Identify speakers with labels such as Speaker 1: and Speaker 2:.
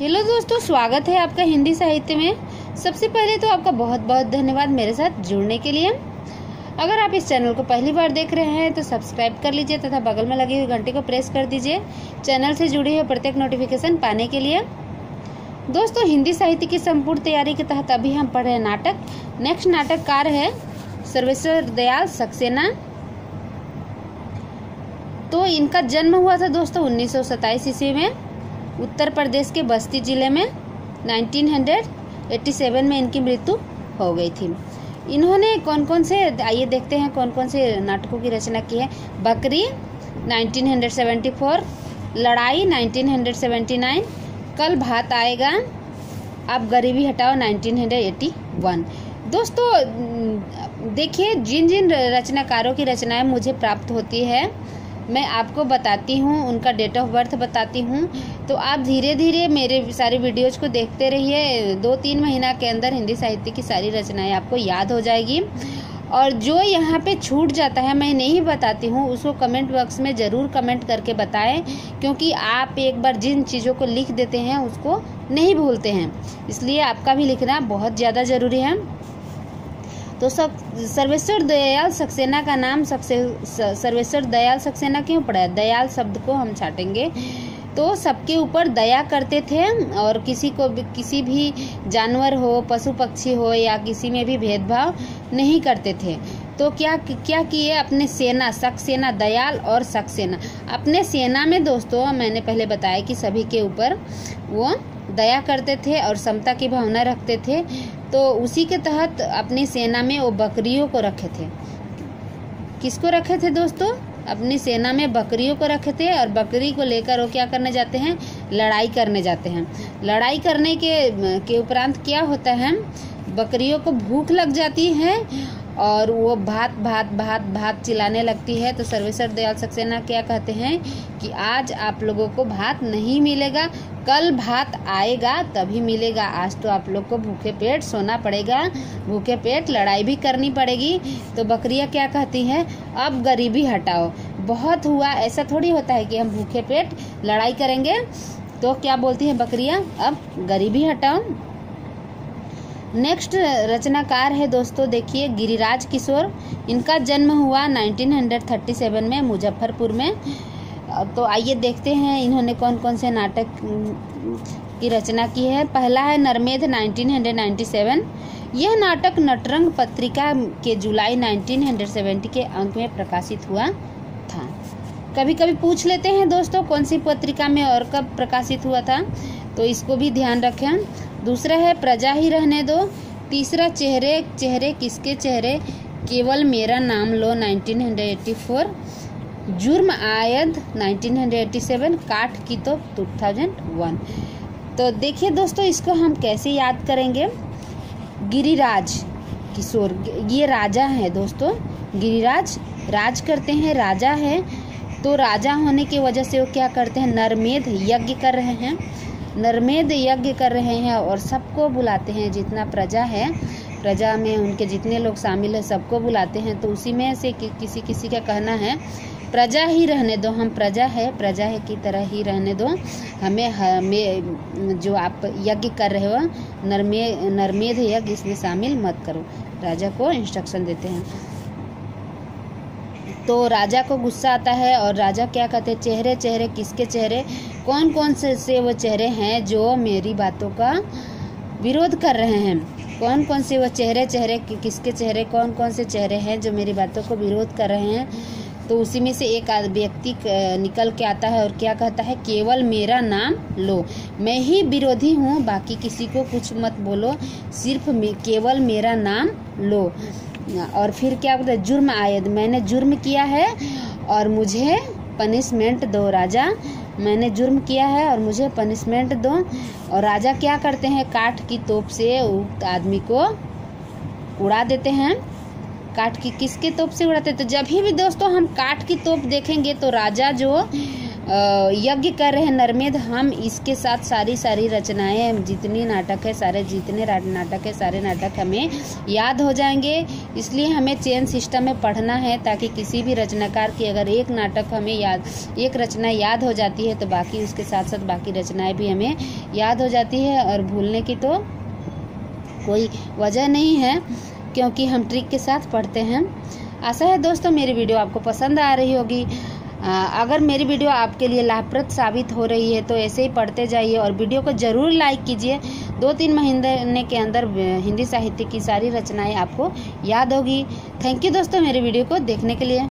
Speaker 1: Hello दोस्तों, स्वागत है आपका हिंदी साहित्य में। सबसे पहले तो आपका बहुत बहुत धन्यवाद मेरे साथ जुड़ने के लिए। अगर आप इस चैनल को पहली बार देख रहे हैं तो सब्सक्राइब कर लीजिए तथा बगल में लगी हुई घंटी को प्रेस कर दीजिए चैनल से जुड़ी हुई प्रत्येक नोटिफिकेशन पाने के लिए। दोस्तों, हिंदी साहित्य की संपूर्ण तैयारी के तहत अभी हम पढ़ रहे हैं नाटक। नेक्स्ट नाटककार है सर्वेश्वर दयाल सक्सेना। तो इनका जन्म हुआ था दोस्तों 1927 ईस्वी में उत्तर प्रदेश के बस्ती जिले में। 1987 में इनकी मृत्यु हो गई थी। इन्होंने कौन कौन से, आइए देखते हैं कौन कौन से नाटकों की रचना की है। बकरी 1974, लड़ाई 1979, कल भात आएगा, अब गरीबी हटाओ 1981। दोस्तों देखिए, जिन जिन रचनाकारों की रचनाएं मुझे प्राप्त होती है मैं आपको बताती हूँ, उनका डेट ऑफ बर्थ बताती हूँ। तो आप धीरे धीरे मेरे सारी वीडियोज को देखते रहिए। 2-3 महीना के अंदर हिंदी साहित्य की सारी रचनाएं आपको याद हो जाएगी। और जो यहाँ पे छूट जाता है, मैं नहीं बताती हूँ, उसको कमेंट बॉक्स में ज़रूर कमेंट करके बताएं, क्योंकि आप एक बार जिन चीज़ों को लिख देते हैं उसको नहीं भूलते हैं, इसलिए आपका भी लिखना बहुत ज़्यादा ज़रूरी है। तो सर्वेश्वर दयाल सक्सेना का नाम सर्वेश्वर दयाल सक्सेना क्यों पड़ा? दयाल शब्द को हम छाटेंगे तो सबके ऊपर दया करते थे और किसी भी जानवर हो, पशु पक्षी हो या किसी में भी भेदभाव नहीं करते थे। तो क्या किए, अपने सेना, सक्सेना, दयाल और सक्सेना, अपने सेना में दोस्तों मैंने पहले बताया कि सभी के ऊपर वो दया करते थे और समता की भावना रखते थे। तो उसी के तहत अपनी सेना में वो बकरियों को रखे थे। किसको रखे थे दोस्तों? अपनी सेना में बकरियों को रखे थे और बकरी को लेकर वो क्या करने जाते हैं? लड़ाई करने जाते हैं। लड़ाई करने के उपरांत क्या होता है? बकरियों को भूख लग जाती है और वो भात भात भात भात चिल्लाने लगती है। तो सर्वेश्वर दयाल सक्सेना क्या कहते हैं कि आज आप लोगों को भात नहीं मिलेगा, कल भात आएगा तभी मिलेगा। आज तो आप लोग को भूखे पेट सोना पड़ेगा, भूखे पेट लड़ाई भी करनी पड़ेगी। तो बकरियां क्या कहती हैं? अब गरीबी हटाओ। बहुत हुआ, ऐसा थोड़ी होता है कि हम भूखे पेट लड़ाई करेंगे। तो क्या बोलती हैं बकरियां? अब गरीबी हटाओ। नेक्स्ट रचनाकार है दोस्तों, देखिए गिरिराज किशोर। इनका जन्म हुआ 1937 में मुजफ्फरपुर में। तो आइए देखते हैं इन्होंने कौन कौन से नाटक की रचना की है। पहला है नरमेध 1997। यह नाटक नटरंग पत्रिका के जुलाई 1970 के अंक में प्रकाशित हुआ था। कभी कभी पूछ लेते हैं दोस्तों कौन सी पत्रिका में और कब प्रकाशित हुआ था, तो इसको भी ध्यान रखें। दूसरा है प्रजा ही रहने दो। तीसरा चेहरे चेहरे किसके चेहरे, केवल मेरा नाम लो 1984। जुर्म आयद 1987, काठ की तो 2001। तो देखिए दोस्तों, इसको हम कैसे याद करेंगे। गिरिराज किशोर, ये राजा है दोस्तों। गिरिराज राज करते हैं, राजा है। तो राजा होने की वजह से वो क्या करते हैं? नरमेध यज्ञ कर रहे हैं। नरमेध यज्ञ कर रहे हैं और सबको बुलाते हैं, जितना प्रजा है, प्रजा में उनके जितने लोग शामिल हैं सबको बुलाते हैं। तो उसी में से किसी का कहना है प्रजा ही रहने दो, हम प्रजा है की तरह ही रहने दो, हमें जो आप यज्ञ कर रहे हो नरमेध यज्ञ, इसमें शामिल मत करो। राजा को इंस्ट्रक्शन देते हैं। तो राजा को गुस्सा आता है और राजा क्या कहते हैं? चेहरे चेहरे किसके चेहरे, कौन कौन से वो चेहरे हैं जो मेरी बातों का विरोध कर रहे हैं। कौन कौन से वो चेहरे चेहरे किसके चेहरे, कौन कौन से चेहरे हैं जो मेरी बातों को विरोध कर रहे हैं। तो उसी में से एक व्यक्ति निकल के आता है और क्या कहता है? केवल मेरा नाम लो, मैं ही विरोधी हूँ, बाकी किसी को कुछ मत बोलो, सिर्फ केवल मेरा नाम लो। और फिर क्या बोलते हैं? जुर्म आयद, मैंने जुर्म किया है और मुझे पनिशमेंट दो। राजा, मैंने जुर्म किया है और मुझे पनिशमेंट दो। और राजा क्या करते हैं? काठ की तोप से उक्त आदमी को उड़ा देते हैं। काठ की किसके तोप से उड़ाते? तो जब भी दोस्तों हम काठ की तोप देखेंगे तो राजा जो यज्ञ कर रहे हैं नरमेध, हम इसके साथ सारी रचनाएं, जितनी नाटक है जितने नाटक है सारे नाटक हमें याद हो जाएंगे। इसलिए हमें चेन सिस्टम में पढ़ना है, ताकि किसी भी रचनाकार की अगर एक नाटक हमें एक रचना याद हो जाती है तो बाकी उसके साथ साथ बाकी रचनाएं भी हमें याद हो जाती है, और भूलने की तो कोई वजह नहीं है, क्योंकि हम ट्रिक के साथ पढ़ते हैं। आशा है दोस्तों मेरी वीडियो आपको पसंद आ रही होगी। अगर मेरी वीडियो आपके लिए लाभप्रद साबित हो रही है तो ऐसे ही पढ़ते जाइए, और वीडियो को ज़रूर लाइक कीजिए। 2-3 महीने के अंदर हिंदी साहित्य की सारी रचनाएं आपको याद होगी। थैंक यू दोस्तों मेरी वीडियो को देखने के लिए।